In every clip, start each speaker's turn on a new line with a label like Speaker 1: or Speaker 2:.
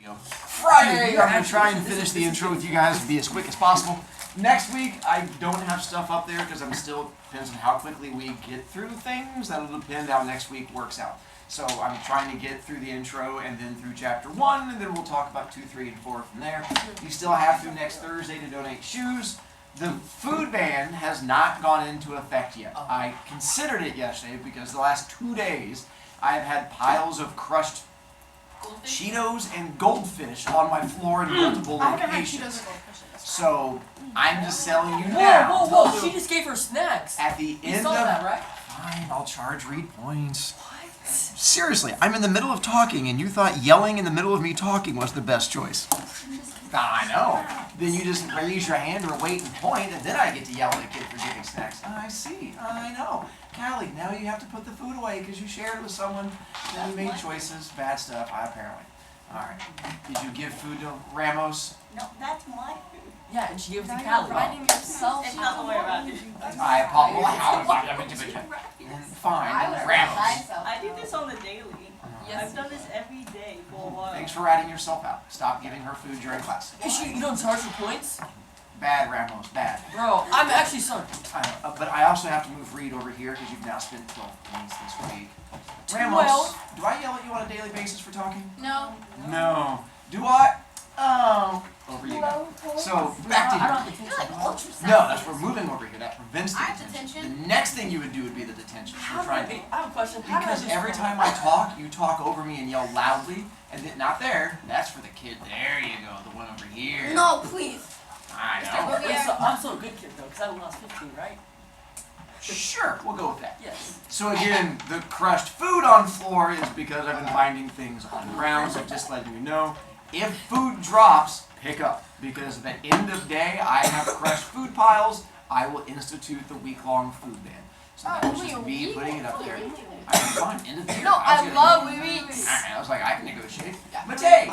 Speaker 1: go. Friday, I'm going to try and finish the intro with you guys and be as quick as possible. Next week, I don't have stuff up there because I'm still, depends on how quickly we get through things. That'll depend how next week works out. So I'm trying to get through the intro and then through chapter 1, and then we'll talk about 2, 3, and 4 from there. You still have through next Thursday to donate shoes. The food ban has not gone into effect yet. I considered it yesterday because the last 2 days I've had piles of crushed Cheetos and goldfish on my floor in multiple locations. So I'm just selling you now.
Speaker 2: Whoa! She just gave her snacks.
Speaker 1: At the end of
Speaker 2: that, right?
Speaker 1: Fine, I'll charge Reed points. Seriously, I'm in the middle of talking, and you thought yelling in the middle of me talking was the best choice. I know. Then you just raise your hand or wait and point, and then I get to yell at a kid for giving snacks. I see. I know. Callie, now you have to put the food away because you shared it with someone, then you made choices. Bad stuff, apparently. All right. Did you give food to Ramos?
Speaker 3: No, that's my food.
Speaker 2: Yeah, and she gave it to Callie.
Speaker 3: Writing yourself. It's not the way around.
Speaker 1: I apologize. Fine, Ramos.
Speaker 3: I do this on the daily. I've done this every day for a while.
Speaker 1: Thanks for ratting yourself out. Stop giving her food during class.
Speaker 2: You don't charge her points?
Speaker 1: Bad, Ramos, bad.
Speaker 2: Bro, I'm actually sorry.
Speaker 1: But I also have to move Reed over here because you've now spent 12 points this week. Ramos, do I yell at you on a daily basis for talking?
Speaker 3: No.
Speaker 1: No. Do I? Oh. Over you go. So, back to here. No, that's we're moving over here. That prevents the detention. The next thing you would do would be the detention.
Speaker 2: I have a question.
Speaker 1: Because every time I talk, you talk over me and yell loudly, and then not there. That's for the kid. There you go. The one over here.
Speaker 3: No, please.
Speaker 1: I know.
Speaker 2: I'm still a good kid though, because I lost 15, right?
Speaker 1: Sure, we'll go with that.
Speaker 2: Yes.
Speaker 1: So again, the crushed food on floor is because I've been finding things on the ground, so just letting you know. If food drops, pick up. Because at the end of the day, I have crushed food piles, I will institute the week-long food ban. So that was just me putting it up there. I'm fine, end of the year.
Speaker 3: No, I love weeks.
Speaker 1: Alright, I was like, I can negotiate. Matei!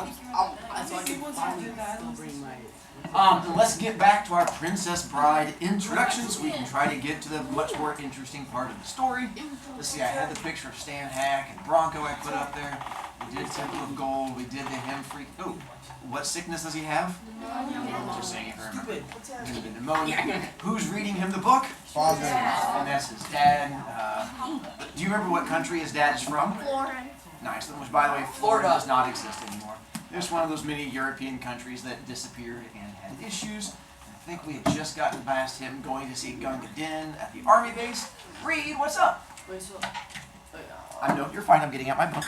Speaker 1: Let's get back to our Princess Bride introduction so we can try to get to the much more interesting part of the story. Let's see, I had the picture of Stan Hack and Bronco I put up there. We did Temple of Gold, we did the Hem Freak. Oh, what sickness does he have? Just saying if I remember. Pneumonia. Who's reading him the book?
Speaker 4: Father.
Speaker 1: And that's his dad. Do you remember what country his dad is from?
Speaker 3: Florida.
Speaker 1: Nice, which by the way, Florida does not exist anymore. It's one of those many European countries that disappeared and had issues. I think we had just gotten past him going to see Gunga Din at the army base. Reed, what's up?
Speaker 2: Wait, so...
Speaker 1: No, you're fine. I'm getting out my book.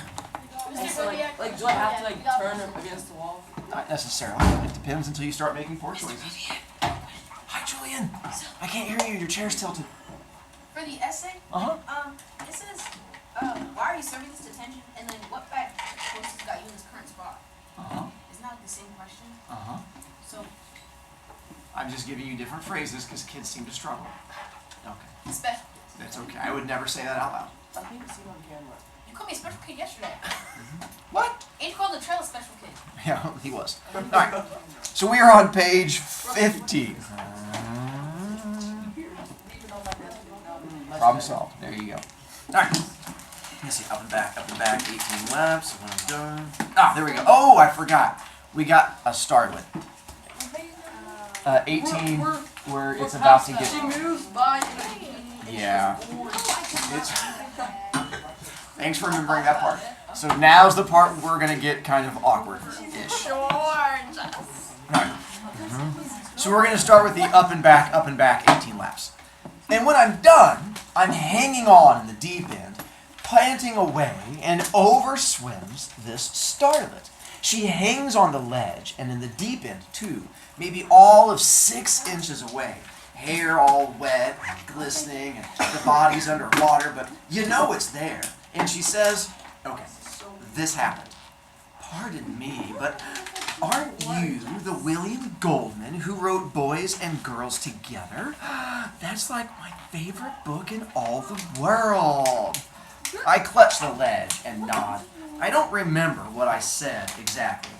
Speaker 2: Do I have to turn against the wall?
Speaker 1: Not necessarily. It depends until you start making poor choices. Hi, Julian. I can't hear you. Your chair's tilted.
Speaker 5: For the essay, it says, why are you serving this detention? And then what bad choices got you in this current spot? Isn't that like the same question? So,
Speaker 1: I'm just giving you different phrases because kids seem to struggle. Okay.
Speaker 5: special.
Speaker 1: That's okay. I would never say that out loud.
Speaker 2: I think it's on camera.
Speaker 5: You called me a special kid yesterday.
Speaker 1: What?
Speaker 5: And you called the trail a special kid.
Speaker 1: Yeah, he was. All right. So we are on page 50. Problem solved. There you go. All right. Let's see. Up and back, 18 laps. When I'm done. There we go. Oh, I forgot. We got a start with 18, where it's about to get.
Speaker 2: She moves by.
Speaker 1: Yeah. Thanks for remembering that part. So now's the part we're gonna get kind of awkward-ish. Right. So we're gonna start with the up and back, 18 laps. And when I'm done, I'm hanging on in the deep end, panting away, and overswims this starlet. She hangs on the ledge, and in the deep end too, maybe all of 6 inches away. Hair all wet, glistening, and the body's underwater, but you know it's there. And she says, okay, this happened. Pardon me, but aren't you the William Goldman who wrote Boys and Girls Together? That's like my favorite book in all the world. I clutch the ledge and nod. I don't remember what I said exactly.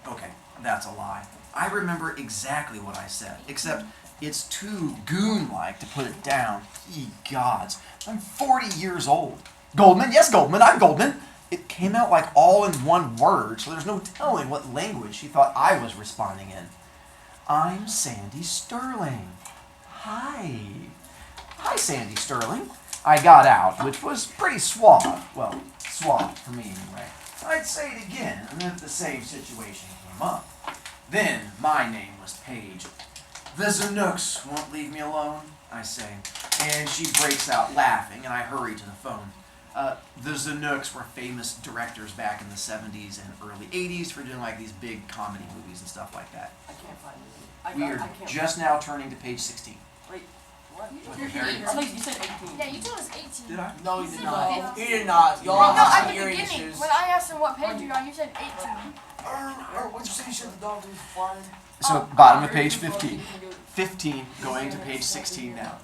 Speaker 1: Okay, that's a lie. I remember exactly what I said, except it's too goon-like to put it down. Ye gods, I'm 40 years old. Goldman, yes, Goldman, I'm Goldman. It came out like all in one word, so there's no telling what language she thought I was responding in. I'm Sandy Sterling. Hi. Hi, Sandy Sterling. I got out, which was pretty suave. Well, suave for me anyway. I'd say it again if the same situation came up. Then my name was Paige. The Zanooks won't leave me alone, I say. And she breaks out laughing, and I hurry to the phone. The Zanooks were famous directors back in the 70s and early 80s for doing like these big comedy movies and stuff like that.
Speaker 2: I can't find it.
Speaker 1: We are just now turning to page 16.
Speaker 2: Wait, what?
Speaker 1: You're very
Speaker 2: I thought you said 18.
Speaker 5: Yeah, you told us 18.
Speaker 1: Did I?
Speaker 4: No, you
Speaker 5: You
Speaker 4: did
Speaker 5: said
Speaker 4: not.
Speaker 5: 15.
Speaker 4: You did not. Y'all
Speaker 5: No,
Speaker 4: have
Speaker 5: at
Speaker 4: some
Speaker 5: the
Speaker 4: hearing
Speaker 5: beginning,
Speaker 4: issues.
Speaker 5: when I asked him what page you're on, you said 18.
Speaker 4: What'd you say? You said the dog was flying?
Speaker 1: So, bottom of page 15. 15, going to page 16 now.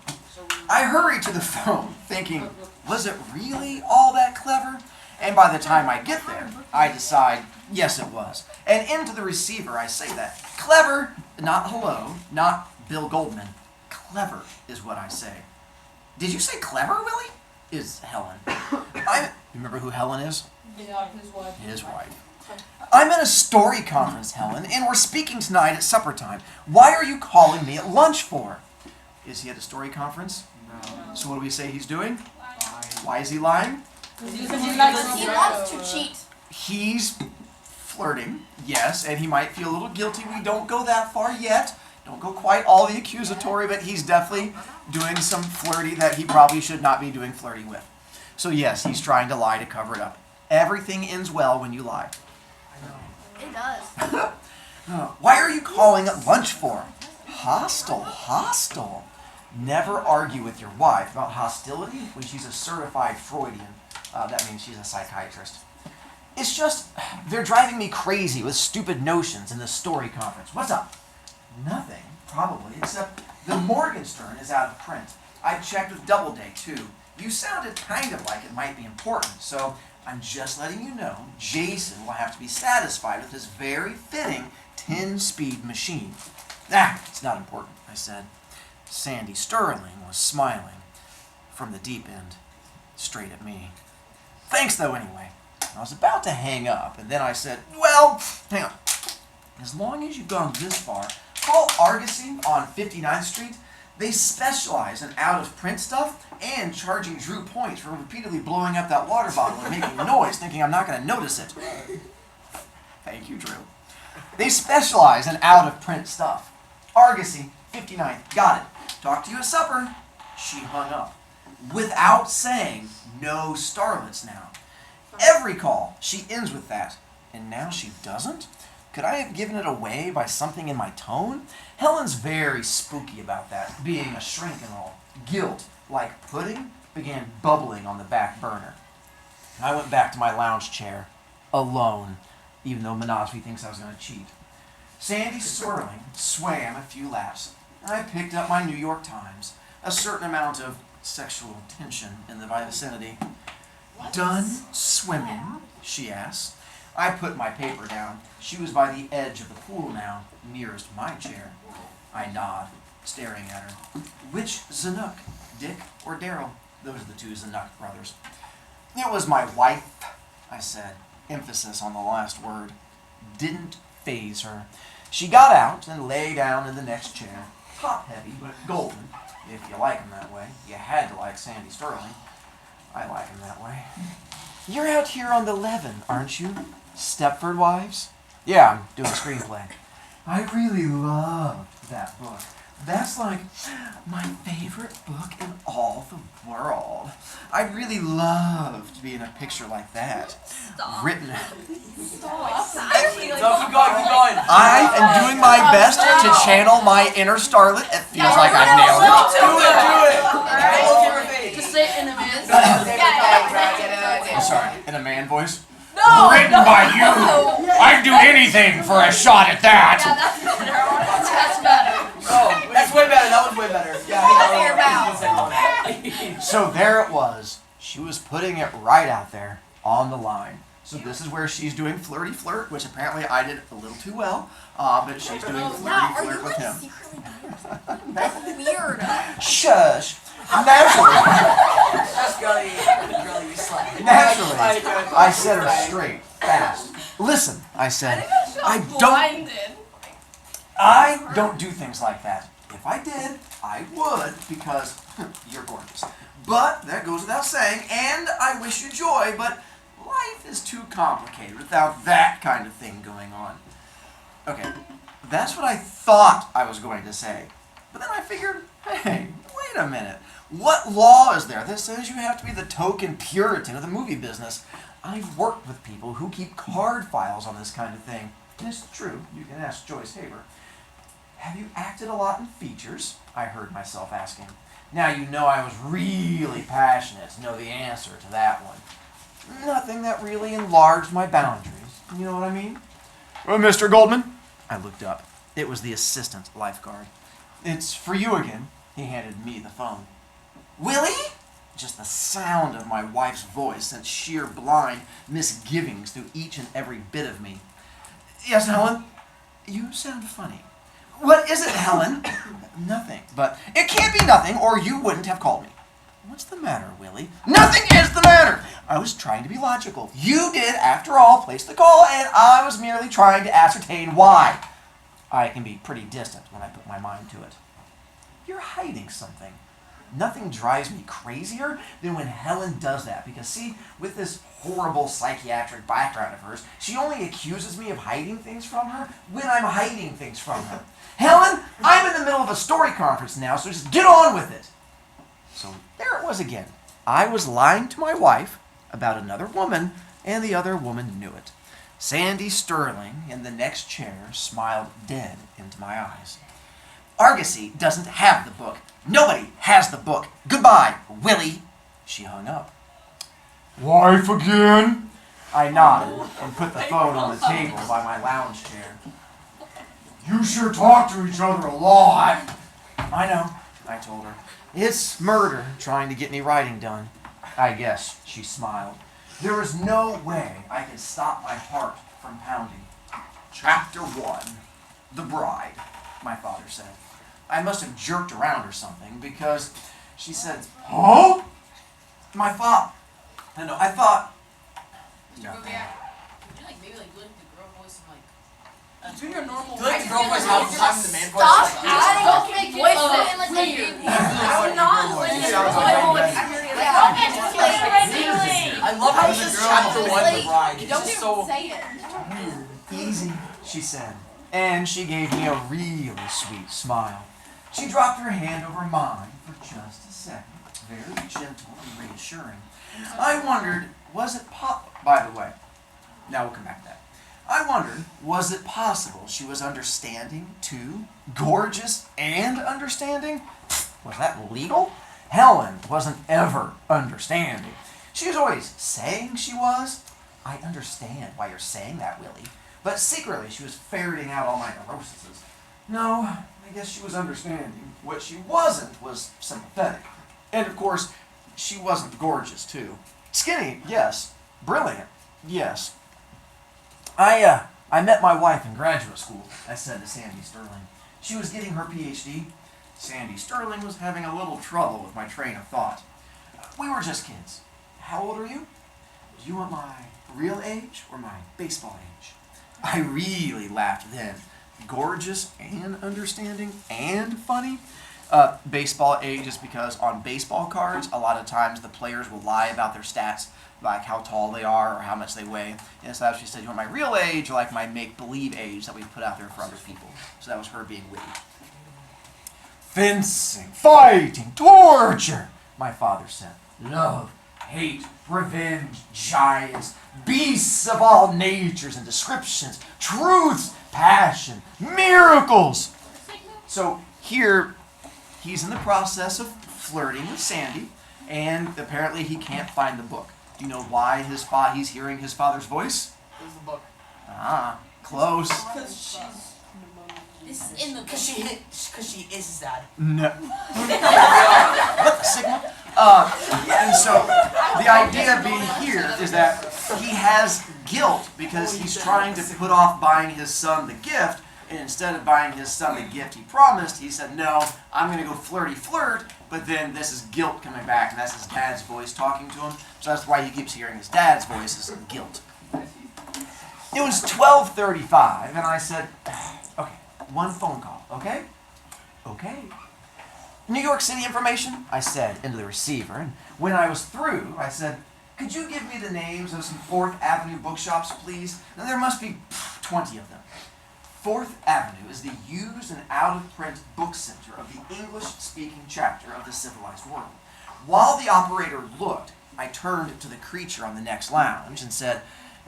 Speaker 1: I hurry to the phone, thinking, was it really all that clever? And by the time I get there, I decide, yes it was. And into the receiver I say that. Clever, not hello, not Bill Goldman. Clever is what I say. Did you say clever, Willie? Is Helen. You remember who Helen is?
Speaker 2: Yeah, his wife.
Speaker 1: His wife. I'm at a story conference, Helen, and we're speaking tonight at supper time. Why are you calling me at lunch for? Is he at a story conference?
Speaker 4: No.
Speaker 1: So what do we say he's doing? Why is he lying?
Speaker 2: He
Speaker 5: He wants to cheat.
Speaker 1: He's flirting, yes, and he might feel a little guilty. We don't go that far yet. Don't go quite all the accusatory, but he's definitely doing some flirty that he probably should not be doing flirty with. So yes, he's trying to lie to cover it up. Everything ends well when you lie.
Speaker 5: It does.
Speaker 1: Why are you calling at lunch for? Hostile. Never argue with your wife about hostility when she's a certified Freudian. That means she's a psychiatrist. It's just, they're driving me crazy with stupid notions in the story conference. What's up? Nothing, probably, except the Morgenstern is out of print. I checked with Doubleday, too. You sounded kind of like it might be important, so I'm just letting you know Jason will have to be satisfied with his very fitting 10-speed machine. It's not important, I said. Sandy Sterling was smiling from the deep end, straight at me. Thanks, though, anyway. I was about to hang up, and then I said, well, hang on. As long as you've gone this far, call Argosy on 59th Street. They specialize in out-of-print stuff and charging Drew points for repeatedly blowing up that water bottle and making noise, thinking I'm not going to notice it. Thank you, Drew. They specialize in out-of-print stuff. Argosy, 59th, got it. Talk to you at supper. She hung up. Without saying, no starlets now. Every call, she ends with that. And now she doesn't? Could I have given it away by something in my tone? Helen's very spooky about that, being a shrink and all. Guilt, like pudding, began bubbling on the back burner. I went back to my lounge chair, alone, even though Menosby thinks I was going to cheat. Sandy Sterling swam a few laps. I picked up my New York Times, a certain amount of sexual tension in the vicinity. Done swimming? She asked. I put my paper down. She was by the edge of the pool now, nearest my chair. I nod, staring at her. Which Zanuck, Dick or Daryl? Those are the two Zanuck brothers. It was my wife, I said, emphasis on the last word. Didn't faze her. She got out and lay down in the next chair. Top-heavy, but golden, if you like him that way. You had to like Sandy Sterling. I like him that way. You're out here on the Levin, aren't you? Stepford Wives? Yeah, I'm doing a screenplay. I really loved that book. That's like my favorite book in all the world. I'd really love to be in a picture like that.
Speaker 5: Stop.
Speaker 1: Written.
Speaker 5: Stop.
Speaker 4: Keep going.
Speaker 1: I am doing my best to channel my inner starlet. It feels like I've nailed it.
Speaker 4: Do it. Look at her face.
Speaker 2: Just say it in a minute.
Speaker 1: I'm sorry, in a man voice.
Speaker 2: No!
Speaker 1: Written by you! I'd do anything for a shot at that!
Speaker 2: That's better.
Speaker 4: Oh, that's way better. That was way better. Yeah.
Speaker 1: So there it was. She was putting it right out there on the line. So this is where she's doing flirty flirt, which apparently I did a little too well, but she's doing flirty flirt with him.
Speaker 5: That's weird.
Speaker 1: Shush! Naturally.
Speaker 4: That's girly, you slut.
Speaker 1: Naturally, I set her straight, fast. Listen, I said, I don't do things like that. If I did, I would, because you're gorgeous. But that goes without saying, and I wish you joy, but life is too complicated without that kind of thing going on. Okay, that's what I thought I was going to say. But then I figured, hey, wait a minute. What law is there that says you have to be the token Puritan of the movie business? I've worked with people who keep card files on this kind of thing. And it's true, you can ask Joyce Haber. Have you acted a lot in features? I heard myself asking. Now you know I was really passionate to know the answer to that one. Nothing that really enlarged my boundaries. You know what I mean? Well, Mr. Goldman? I looked up. It was the assistant lifeguard. It's for you again. He handed me the phone. Willie? Just the sound of my wife's voice sent sheer blind misgivings through each and every bit of me. Yes, Helen? You sound funny. What is it, Helen? Nothing. But it can't be nothing, or you wouldn't have called me. What's the matter, Willie? Nothing is the matter! I was trying to be logical. You did, after all, place the call, and I was merely trying to ascertain why. I can be pretty distant when I put my mind to it. You're hiding something. Nothing drives me crazier than when Helen does that, because see, with this horrible psychiatric background of hers, she only accuses me of hiding things from her when I'm hiding things from her. Helen, I'm in the middle of a story conference now, so just get on with it. So there it was again. I was lying to my wife about another woman, and the other woman knew it. Sandy Sterling, in the next chair, smiled dead into my eyes. Argosy doesn't have the book. Nobody has the book. Goodbye, Willie. She hung up. Wife again? I nodded and put the phone on the table by my lounge chair. You sure talk to each other a lot. I know, I told her. It's murder trying to get me writing done. I guess, she smiled. There was no way I could stop my heart from pounding. Chapter 1, The Bride, my father said. I must have jerked around or something, because she said, huh? I thought.
Speaker 5: Would you like maybe like do like the girl voice and like
Speaker 2: Do your normal.
Speaker 4: Do you like the girl voice half the time and the man voice?
Speaker 5: stop
Speaker 4: half the time?
Speaker 5: don't make voice and like I'm not
Speaker 4: I love how this is chapter 1, The Bride. It's
Speaker 5: don't
Speaker 4: just
Speaker 5: even
Speaker 4: so
Speaker 5: say it.
Speaker 1: Easy, she said, and she gave me a really sweet smile. She dropped her hand over mine for just a second, very gentle and reassuring. I wondered, by the way, now we'll come back to that. I wondered, was it possible she was understanding too? Gorgeous and understanding? Was that legal? Helen wasn't ever understanding. She was always saying she was. I understand why you're saying that, Willie. But secretly she was ferreting out all my neuroses. No, I guess she was understanding. What she wasn't was sympathetic. And of course, she wasn't gorgeous too. Skinny, yes. Brilliant, yes. I met my wife in graduate school, I said to Sandy Sterling. She was getting her PhD. Sandy Sterling was having a little trouble with my train of thought. We were just kids. How old are you? Do you want my real age or my baseball age? I really laughed then. Gorgeous and understanding and funny. Baseball age is because on baseball cards, a lot of times the players will lie about their stats, like how tall they are or how much they weigh. And so she said, you want my real age or like my make-believe age that we put out there for other people. So that was her being witty. Fencing, fighting, torture, my father said. Love, hate, revenge, giants, beasts of all natures and descriptions, truths, passion, miracles. So here, he's in the process of flirting with Sandy, and apparently he can't find the book. Do you know why he's hearing his father's voice?
Speaker 4: Where's the book?
Speaker 1: Ah, close.
Speaker 2: Because
Speaker 4: she is sad.
Speaker 1: No. What the signal? And so the idea being here is that he has guilt because he's trying to put off buying his son the gift, And instead of buying his son the gift he promised, he said, no, I'm going to go flirty flirt, but then this is guilt coming back, and that's his dad's voice talking to him. So that's why he keeps hearing his dad's voice as guilt. It was 12:35, and I said, okay, one phone call, okay? Okay. New York City information, I said into the receiver, and when I was through, I said, could you give me the names of some 4th Avenue bookshops, please? Now, there must be 20 of them. 4th Avenue is the used and out-of-print book center of the English-speaking chapter of the civilized world. While the operator looked, I turned to the creature on the next lounge and said,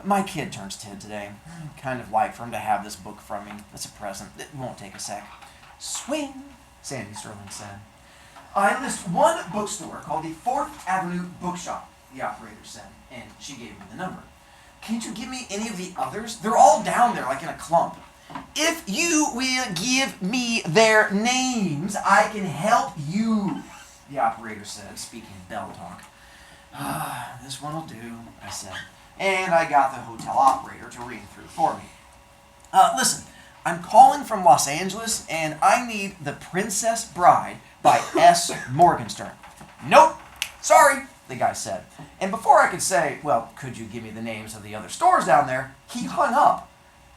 Speaker 1: my kid turns 10 today. I'd kind of like for him to have this book from me. It's a present. It won't take a sec. Swing, Sandy Sterling said. I list one bookstore called the 4th Avenue Bookshop, the operator said, and she gave me the number. Can't you give me any of the others? They're all down there like in a clump. If you will give me their names, I can help you, the operator said, speaking bell talk. This one will do, I said, and I got the hotel operator to ring through for me. Listen, I'm calling from Los Angeles, and I need The Princess Bride by S. Morgenstern. Nope, sorry, the guy said. And before I could say, well, could you give me the names of the other stores down there, he hung up.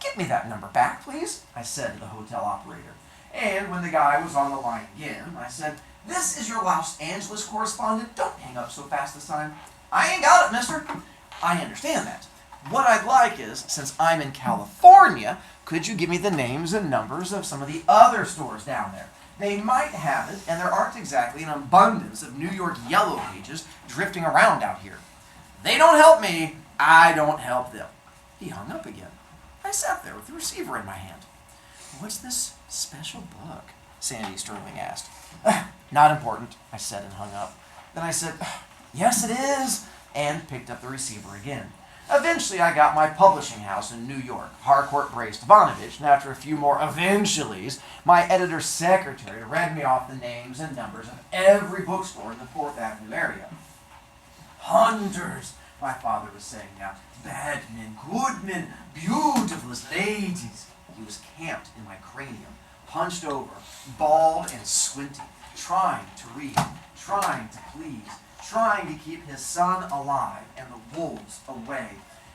Speaker 1: Give me that number back, please, I said to the hotel operator. And when the guy was on the line again, I said, this is your Los Angeles correspondent. Don't hang up so fast this time. I ain't got it, mister. I understand that. What I'd like is, since I'm in California, could you give me the names and numbers of some of the other stores down there? They might have it, and there aren't exactly an abundance of New York Yellow Pages drifting around out here. They don't help me, I don't help them. He hung up again. I sat there with the receiver in my hand. What's this special book? Sandy Sterling asked. Not important, I said and hung up. Then I said, yes it is, and picked up the receiver again. Eventually I got my publishing house in New York, Harcourt Brace Ivanovich, and after a few more eventuallys, my editor's secretary read me off the names and numbers of every bookstore in the 4th Avenue area. Hundreds, my father was saying now. Bad men, good men, beautiful ladies. He was camped in my cranium, hunched over, bald and squinty, trying to read, trying to please, trying to keep his son alive and the wolves away.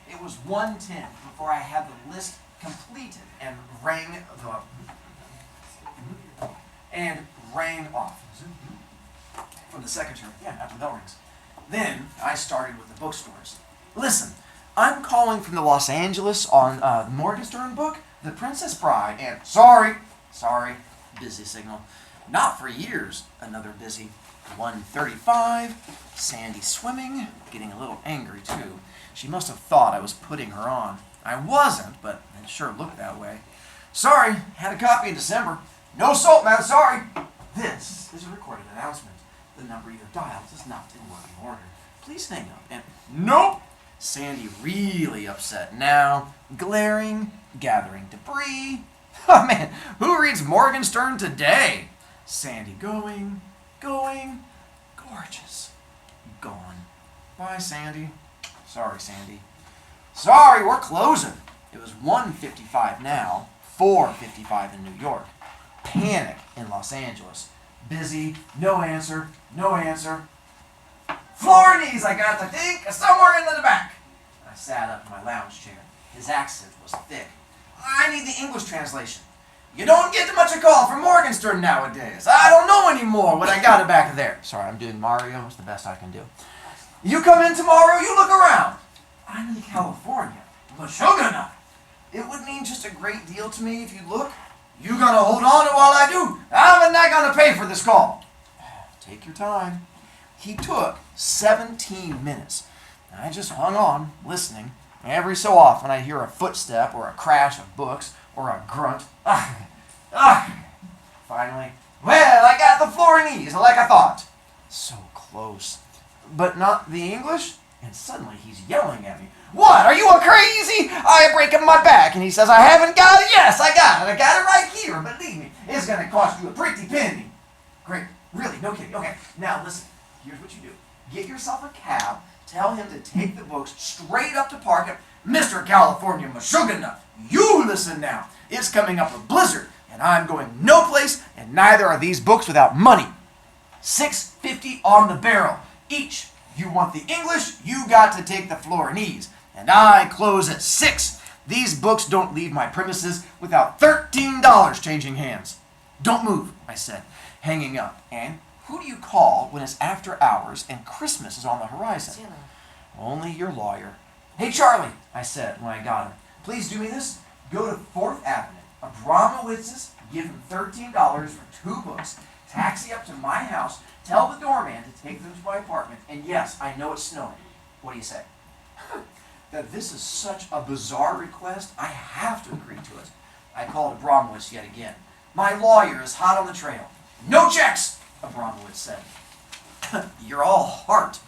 Speaker 1: It was 1:10 before I had the list completed and rang off from the secretary. Yeah, after the bell rings. Then I started with the bookstores. Listen, I'm calling from the Los Angeles on Morgenstern book, The Princess Bride, and sorry, busy signal. Not for years, another busy. 1:35, Sandy swimming, getting a little angry too. She must have thought I was putting her on. I wasn't, but it sure looked that way. Sorry, had a copy in December. No salt, man, sorry. This is a recorded announcement. The number you have dialed is not in working order. Please hang up and... Nope! Sandy really upset now, glaring, gathering debris. Oh man, who reads Morgenstern today? Sandy going, gorgeous, gone. Bye, Sandy. Sorry, Sandy. Sorry, we're closing. It was 1:55 now, 4:55 in New York. Panic in Los Angeles. Busy, no answer. Flornese, I got to think, somewhere in the back. I sat up in my lounge chair. His accent was thick. I need the English translation. You don't get much a call from Morgenstern nowadays. I don't know anymore what I got it back there. Sorry, I'm doing Mario. It's the best I can do. You come in tomorrow, you look around. I'm in California. Meshuggah. It would mean just a great deal to me if you look. You gonna hold on while I do? I'm not gonna pay for this call. Take your time. He took 17 minutes. I just hung on, listening. Every so often I hear a footstep or a crash of books or a grunt. Finally, well, I got the Flornese like I thought. So close. But not the English? And suddenly he's yelling at me. What? Are you a crazy? I am breaking my back. And he says, I haven't got it? Yes, I got it. I got it right here. Believe me, it's going to cost you a pretty penny. Great. Really? No kidding. Okay. Now listen. Here's what you do. Get yourself a cab. Tell him to take the books straight up to Park. Mr. California Meshuggah, you listen now. It's coming up a blizzard, and I'm going no place, and neither are these books without money. $6.50 on the barrel each. You want the English, you got to take the Florinese. And I close at 6. These books don't leave my premises without $13 changing hands. Don't move, I said, hanging up. And who do you call when it's after hours and Christmas is on the horizon? Only your lawyer. Hey, Charlie, I said when I got him. Please do me this. Go to 4th Avenue, Abramowitz's, give him $13 for 2 books, taxi up to my house, tell the doorman to take them to my apartment, and yes, I know it's snowing. What do you say? That this is such a bizarre request, I have to agree to it. I called Abramowitz yet again. My lawyer is hot on the trail. No checks, Abramowitz said. You're all heart.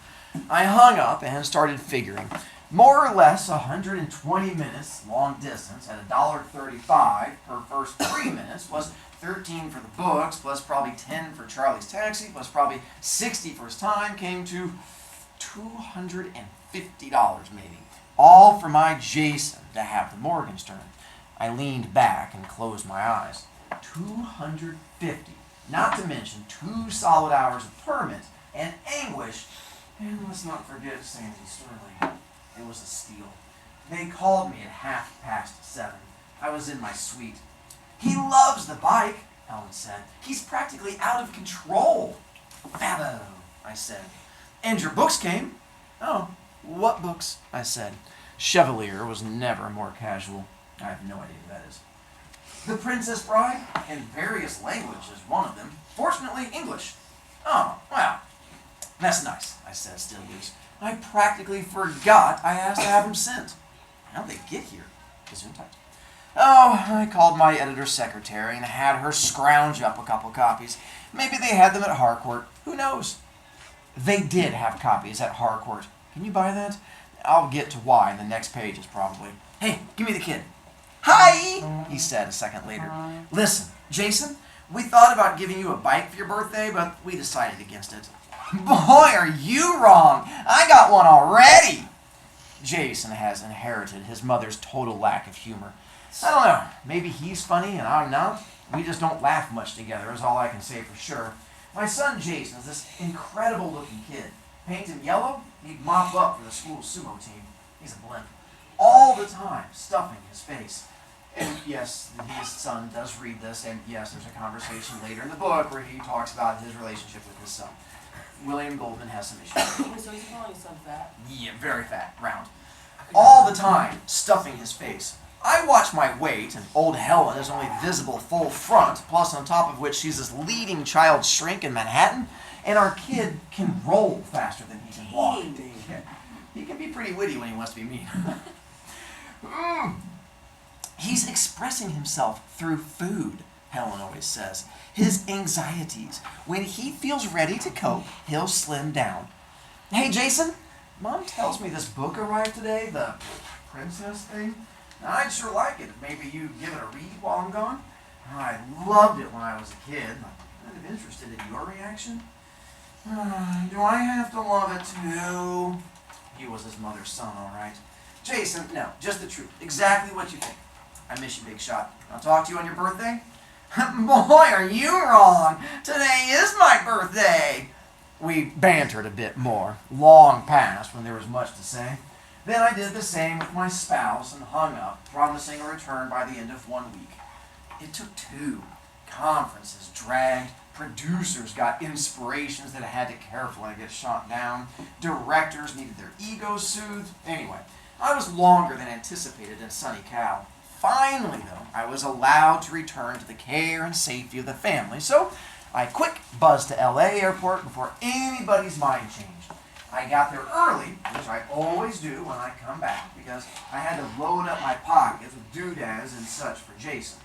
Speaker 1: I hung up and started figuring. More or less 120 minutes long distance at $1.35 per first 3 minutes plus 13 for the books plus probably 10 for Charlie's taxi plus probably 60 for his time came to $250 maybe. All for my Jason to have the Morgenstern. I leaned back and closed my eyes. $250, not to mention 2 solid hours of torment and anguish. And let's not forget Sandy Sterling. It was a steal. They called me at 7:30. I was in my suite. He loves the bike, Ellen said. He's practically out of control. Fabbo, I said. And your books came? Oh, what books? I said. Chevalier was never more casual. I have no idea who that is. The Princess Bride, in various languages, one of them. Fortunately, English. Oh, well, that's nice, I said, still loose. I practically forgot I asked to have them sent. How'd they get here? Gesundheit. Oh, I called my editor's secretary and had her scrounge up a couple copies. Maybe they had them at Harcourt. Who knows? They did have copies at Harcourt. Can you buy that? I'll get to why in the next pages, probably. Hey, give me the kid. Hi, he said a second later. Listen, Jason, we thought about giving you a bike for your birthday, but we decided against it. Boy, are you wrong. I got one already. Jason has inherited his mother's total lack of humor. I don't know. Maybe he's funny and I'm not. We just don't laugh much together is all I can say for sure. My son Jason is this incredible looking kid. Paint him yellow, he'd mop up for the school sumo team. He's a blimp. All the time, stuffing his face. And yes, his son does read this, and yes, there's a conversation later in the book where he talks about his relationship with his son. William Goldman has some issues.
Speaker 2: So he's calling his son fat?
Speaker 1: Yeah, very fat, round. All the time, stuffing his face. I watch my weight, and old Helen is only visible full front, plus on top of which she's this leading child shrink in Manhattan, and our kid can roll faster than he can walk. Yeah. He can be pretty witty when he wants to be mean. He's expressing himself through food, Helen always says. His anxieties. When he feels ready to cope, he'll slim down. Hey, Jason, Mom tells me this book arrived today, the princess thing. Now, I'd sure like it if maybe you'd give it a read while I'm gone. I loved it when I was a kid. I'm kind of interested in your reaction. Do I have to love it too? He was his mother's son, all right. Jason, no, just the truth. Exactly what you think. I miss you, Big Shot. I'll talk to you on your birthday. Boy, are you wrong. Today is my birthday. We bantered a bit more, long past when there was much to say. Then I did the same with my spouse and hung up, promising a return by the end of 1 week. It took 2. Conferences dragged. Producers got inspirations that had to carefully get shot down. Directors needed their egos soothed. Anyway, I was longer than anticipated in Sunny Cow. Finally, though, I was allowed to return to the care and safety of the family, so I quick buzzed to LA airport before anybody's mind changed. I got there early, which I always do when I come back, because I had to load up my pockets with doodads and such for Jason.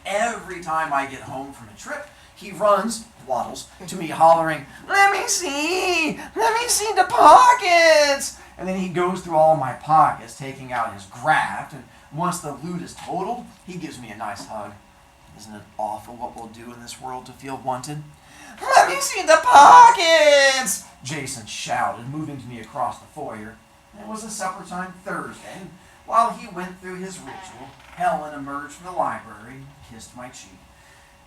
Speaker 1: Every time I get home from a trip, he waddles, to me hollering, let me see the pockets. And then he goes through all my pockets, taking out his graft, and once the loot is totaled, he gives me a nice hug. Isn't it awful what we'll do in this world to feel wanted? Let me see the pockets! Jason shouted, moving to me across the foyer. It was a supper time Thursday, and While he went through his ritual, Helen emerged from the library and kissed my cheek,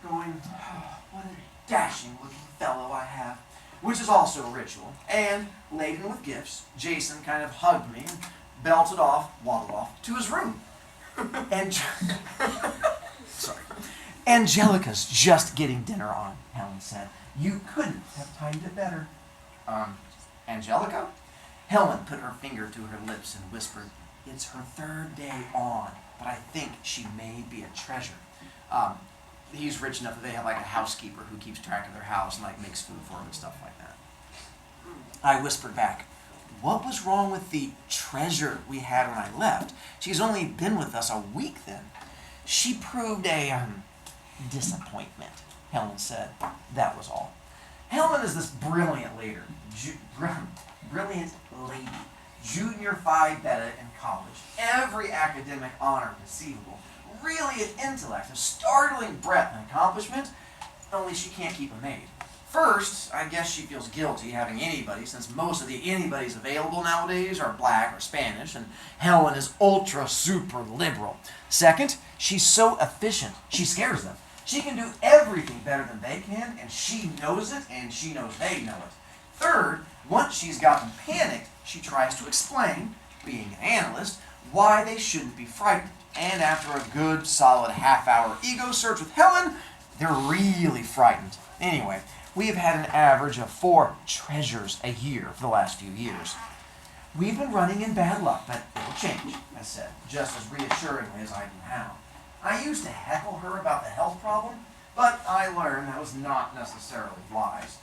Speaker 1: going, "Oh, what a dashing-looking fellow I have," which is also a ritual. And, laden with gifts, Jason kind of hugged me and waddled off to his room. And sorry. "Angelica's just getting dinner on," Helen said. "You couldn't have timed it better." Angelica?" Helen put her finger to her lips and whispered, "It's her 3rd day on, but I think she may be a treasure." He's rich enough that they have like a housekeeper who keeps track of their house and like makes food for him and stuff like that. I whispered back, "What was wrong with the treasure we had when I left? She's only been with us a week then." "She proved a disappointment," Helen said. That was all. Helen is this brilliant lady, junior Phi Beta in college, every academic honor conceivable, really an intellect, a startling breadth and accomplishment, only she can't keep a maid. First, I guess she feels guilty having anybody, since most of the anybody's available nowadays are black or Spanish, and Helen is ultra super liberal. Second, she's so efficient, she scares them. She can do everything better than they can, and she knows it, and she knows they know it. Third, once she's got them panicked, she tries to explain, being an analyst, why they shouldn't be frightened. And after a good, solid half-hour ego search with Helen, they're really frightened. Anyway, we have had an average of 4 treasures a year for the last few years. "We've been running in bad luck, but it'll change," I said, just as reassuringly as I knew how. I used to heckle her about the health problem, but I learned that was not necessarily wise.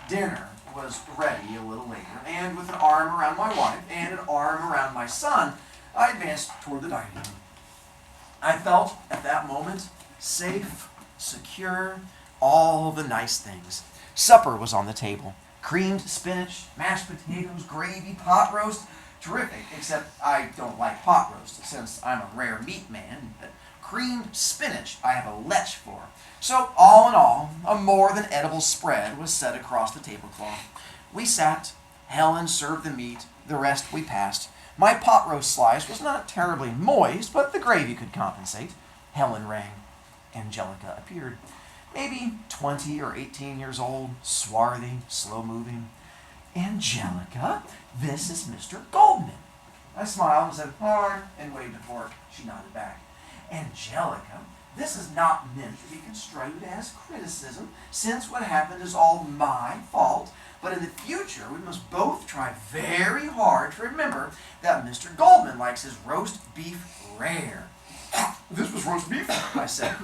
Speaker 1: Dinner was ready a little later, and with an arm around my wife and an arm around my son, I advanced toward the dining room. I felt, at that moment, safe, secure, all the nice things. Supper was on the table. Creamed spinach, mashed potatoes, gravy, pot roast. Terrific, except I don't like pot roast, since I'm a rare meat man, but creamed spinach I have a lech for. So, all in all, a more than edible spread was set across the tablecloth. We sat. Helen served the meat. The rest we passed. My pot roast slice was not terribly moist, but the gravy could compensate. Helen rang. Angelica appeared. Maybe 20 or 18 years old, swarthy, slow-moving. "Angelica, this is Mr. Goldman." I smiled and said, "Hard," and waved a fork. She nodded back. "Angelica, this is not meant to be construed as criticism, since what happened is all my fault. But in the future, we must both try very hard to remember that Mr. Goldman likes his roast beef rare." "This was roast beef," I said.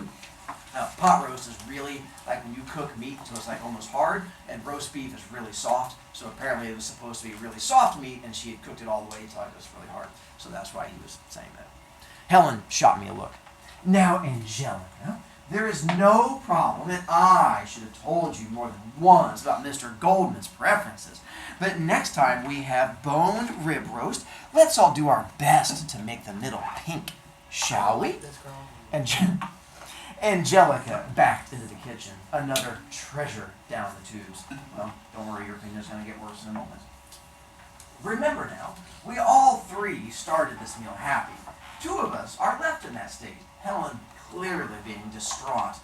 Speaker 1: Pot roast is really like when you cook meat until it's like almost hard, and roast beef is really soft. So apparently it was supposed to be really soft meat, and she had cooked it all the way until it was really hard. So that's why he was saying that. Helen shot me a look. "Now, Angelica, there is no problem that I should have told you more than once about Mr. Goldman's preferences. But next time we have boned rib roast, let's all do our best to make the middle pink, shall we?" Angelica backed into the kitchen, another treasure down the tubes. Well, don't worry, your opinion's going to get worse in a moment. Remember now, we all 3 started this meal happy. 2 of us are left in that state, Helen clearly being distraught.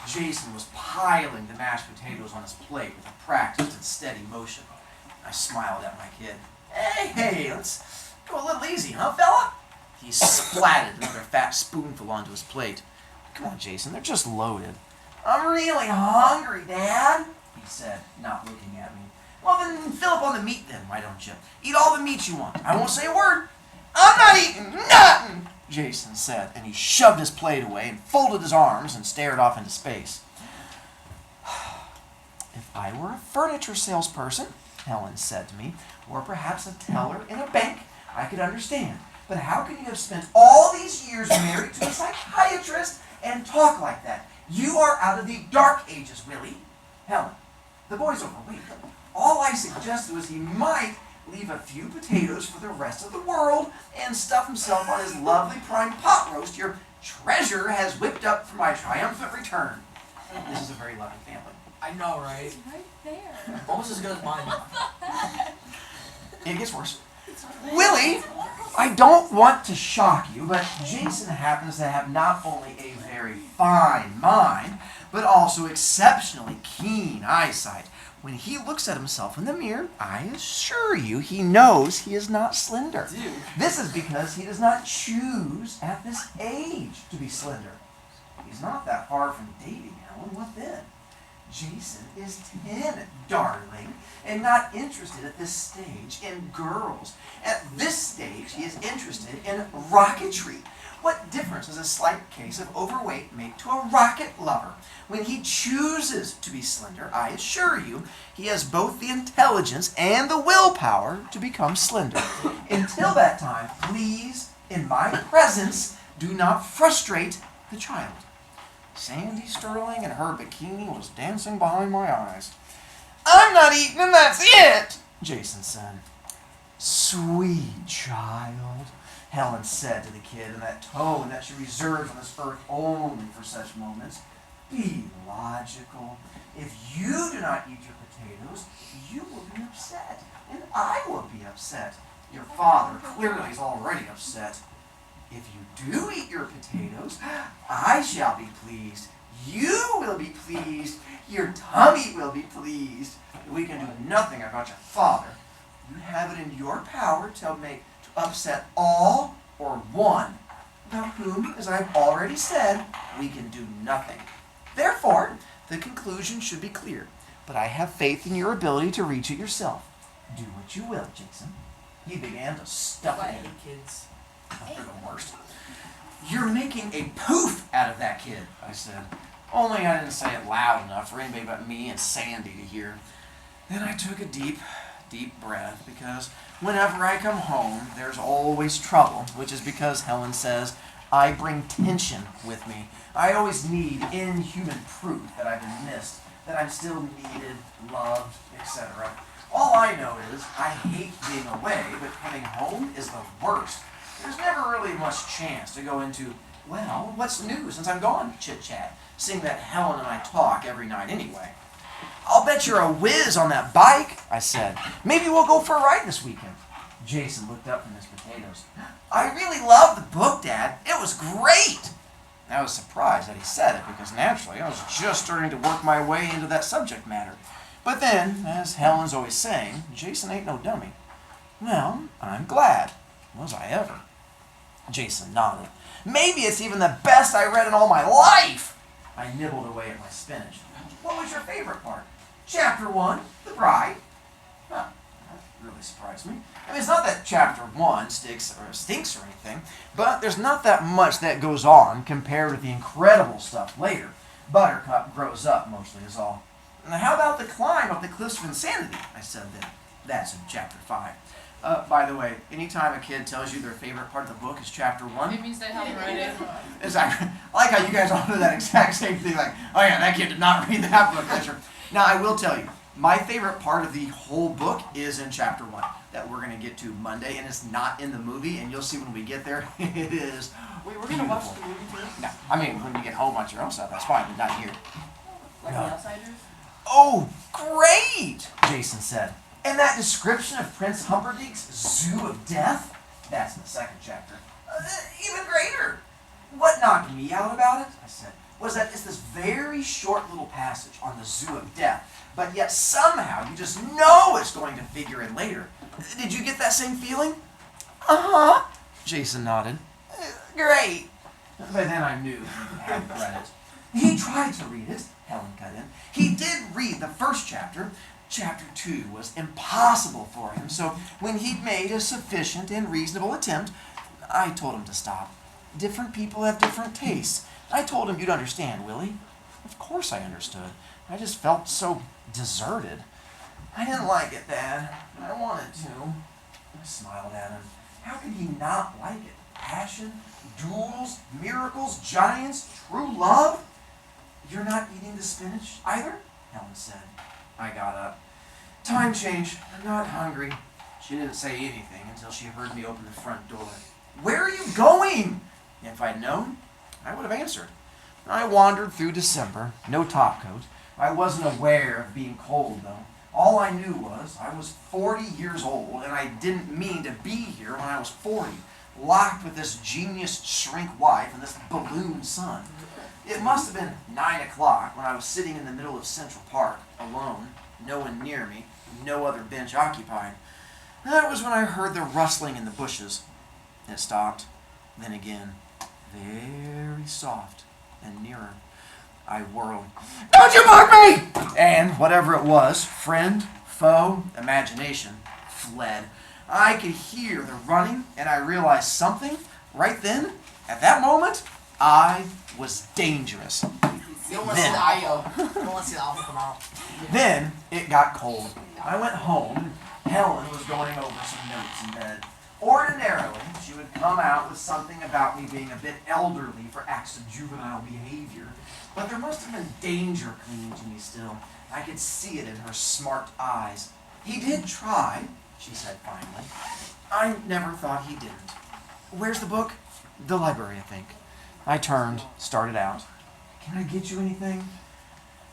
Speaker 1: Jason was piling the mashed potatoes on his plate with a practiced and steady motion. I smiled at my kid. Hey, let's go a little easy, huh, fella?" He splatted another fat spoonful onto his plate. "Come on, Jason, they're just loaded." "I'm really hungry, Dad," he said, not looking at me. "Well, then fill up on the meat then, why don't you? Eat all the meat you want. I won't say a word." "I'm not eating nothing," Jason said, and he shoved his plate away and folded his arms and stared off into space. "If I were a furniture salesperson," Helen said to me, "or perhaps a teller in a bank, I could understand. But how can you have spent all these years married to a psychiatrist and talk like that? You are out of the dark ages, Willie." "Helen, the boy's overweight. All I suggested was he might leave a few potatoes for the rest of the world and stuff himself on his lovely prime pot roast your treasure has whipped up for my triumphant return." This is a very loving family.
Speaker 4: I know, right?
Speaker 5: It's right there.
Speaker 4: Almost as good as mine.
Speaker 1: It gets worse. Willie, I don't want to shock you, but Jason happens to have not only a very fine mind, but also exceptionally keen eyesight. When he looks at himself in the mirror, I assure you he knows he is not slender.
Speaker 2: Dude.
Speaker 1: This is because he does not choose at this age to be slender. He's not that far from dating, Helen. What then? Jason is 10, darling, and not interested at this stage in girls. At this stage, he is interested in rocketry. What difference does a slight case of overweight make to a rocket lover? When he chooses to be slender, I assure you, he has both the intelligence and the willpower to become slender. Until that time, please, in my presence, do not frustrate the child. Sandy Sterling in her bikini was dancing behind my eyes. I'm not eating and that's it, Jason said. Sweet child, Helen said to the kid in that tone that she reserves on this earth only for such moments. Be logical. If you do not eat your potatoes, you will be upset, and I will be upset. Your father clearly is already upset. If you do eat your potatoes, I shall be pleased. You will be pleased. Your tummy will be pleased. We can do nothing about your father. You have it in your power to upset all or one, about whom, as I've already said, we can do nothing. Therefore, the conclusion should be clear, but I have faith in your ability to reach it yourself. Do what you will, Jason. He began to stuff it in.
Speaker 2: Kids.
Speaker 1: They're the worst. You're making a poof out of that kid, I said. Only I didn't say it loud enough for anybody but me and Sandy to hear. Then I took a deep breath, because whenever I come home, there's always trouble, which is because Helen says I bring tension with me. I always need inhuman proof that I've been missed, that I'm still needed, loved, etc. All I know is I hate being away, but coming home is the worst. There's never really much chance to go into, well, what's new since I'm gone, chit-chat, seeing that Helen and I talk every night anyway. I'll bet you're a whiz on that bike, I said. Maybe we'll go for a ride this weekend. Jason looked up from his potatoes. I really loved the book, Dad. It was great. I was surprised that he said it, because naturally I was just starting to work my way into that subject matter. But then, as Helen's always saying, Jason ain't no dummy. Well, I'm glad. Was I ever? Jason nodded. Maybe it's even the best I read in all my life. I nibbled away at my spinach. What was your favorite part? Chapter 1, the bride. Huh, that really surprised me. I mean, it's not that chapter 1 stinks or anything, but there's not that much that goes on compared with the incredible stuff later. Buttercup grows up, mostly is all. And how about the climb up the cliffs of insanity? I said then. That's in chapter 5. By the way, anytime a kid tells you their favorite part of the book is chapter 1,
Speaker 2: It means they haven't read it.
Speaker 1: I like how you guys all do that exact same thing, like, oh yeah, that kid did not read that book. That's true. Now, I will tell you, my favorite part of the whole book is in chapter 1, that we're going to get to Monday, and it's not in the movie, and you'll see when we get there, it is
Speaker 2: Wait, we're gonna watch the movie too?
Speaker 1: No, I mean, when you get home watch your own stuff, that's fine, but not here.
Speaker 2: Like
Speaker 1: No.
Speaker 2: The Outsiders?
Speaker 1: Oh, great, Jason said. And that description of Prince Humperdinck's Zoo of Death, that's in the second chapter. Even greater. What knocked me out about it, I said, was that it's this very short little passage on the Zoo of Death, but yet somehow you just know it's going to figure in later. Did you get that same feeling? Uh-huh, Jason nodded. Great. By then I knew he hadn't read it. He tried to read it, Helen cut in. He did read the first chapter. Chapter 2 was impossible for him, so when he'd made a sufficient and reasonable attempt, I told him to stop. Different people have different tastes. I told him you'd understand, Willie. Of course I understood. I just felt so deserted. I didn't like it, Dad. I wanted to. I smiled at him. How could he not like it? Passion, duels, miracles, giants, true love? You're not eating the spinach either? Helen said. I got up. Time change. I'm not hungry. She didn't say anything until she heard me open the front door. Where are you going? If I'd known, I would have answered. I wandered through December, no topcoat. I wasn't aware of being cold, though. All I knew was I was 40 years old, and I didn't mean to be here when I was 40, locked with this genius shrink wife and this balloon son. It must have been 9 o'clock when I was sitting in the middle of Central Park, alone, no one near me, no other bench occupied. That was when I heard the rustling in the bushes. It stopped, then again, very soft and nearer. I whirled. "Don't you mark me!" And whatever it was, friend, foe, imagination, fled. I could hear the running, and I realized something right then, at that moment, I was dangerous.
Speaker 4: You don't want to see the IO. You don't want to see the alpha come out.
Speaker 1: Then it got cold. I went home, and Helen was going over some notes in bed. Ordinarily, she would come out with something about me being a bit elderly for acts of juvenile behavior, but there must have been danger clinging to me still. I could see it in her smart eyes. "He did try," she said finally. I never thought he didn't. "Where's the book?" "The library, I think." I turned, started out. "Can I get you anything?"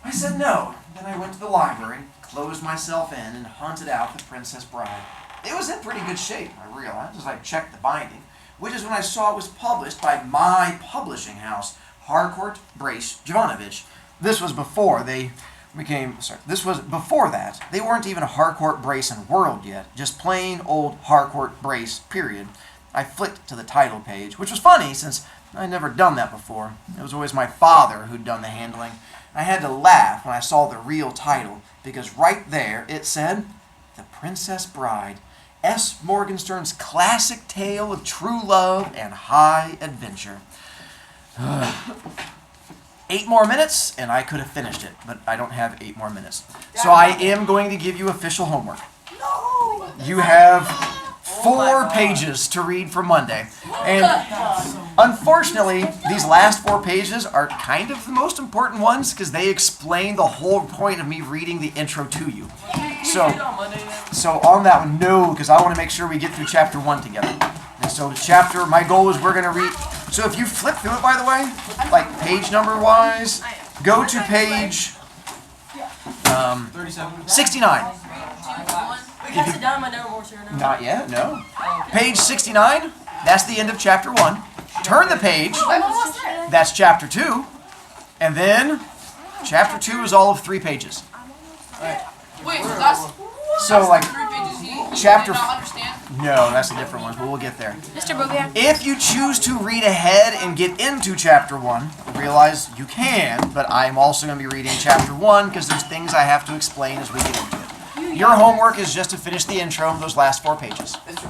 Speaker 1: I said no. Then I went to the library, closed myself in, and hunted out The Princess Bride. It was in pretty good shape, I realized, as I checked the binding, which is when I saw it was published by my publishing house, Harcourt, Brace, Jovanovich. This was before they became, this was before that. They weren't even Harcourt, Brace, and World yet, just plain old Harcourt, Brace, period. I flicked to the title page, which was funny since I'd never done that before. It was always my father who'd done the handling. I had to laugh when I saw the real title, because right there it said, The Princess Bride, S. Morgenstern's classic tale of true love and high adventure. 8 more minutes, and I could have finished it, but I don't have 8 more minutes. So I am going to give you official homework.
Speaker 4: No!
Speaker 1: You have 4 pages to read for Monday. And unfortunately, these last 4 pages are kind of the most important ones because they explain the whole point of me reading the intro to you. So on that one, no, because I want to make sure we get through chapter 1 together. And so my goal is we're going to read. So if you flip through it, by the way, like page number wise, go to page 69.
Speaker 2: We got sit down, my never more sure now.
Speaker 1: Not yet, no. Page 69, that's the end of chapter 1. Turn the page, that's chapter 2. And then chapter 2 is all of 3 pages.
Speaker 5: Wait, so that's
Speaker 1: So like
Speaker 5: 3 pages he
Speaker 1: chapter.
Speaker 5: did not understand?
Speaker 1: No, that's a different one, but we'll get there.
Speaker 6: Mr. Brovicast.
Speaker 1: If you choose to read ahead and get into chapter 1, realize you can, but I'm also going to be reading chapter 1 because there's things I have to explain as we get into it. Your homework is just to finish the intro of those last 4 pages.
Speaker 4: Mr.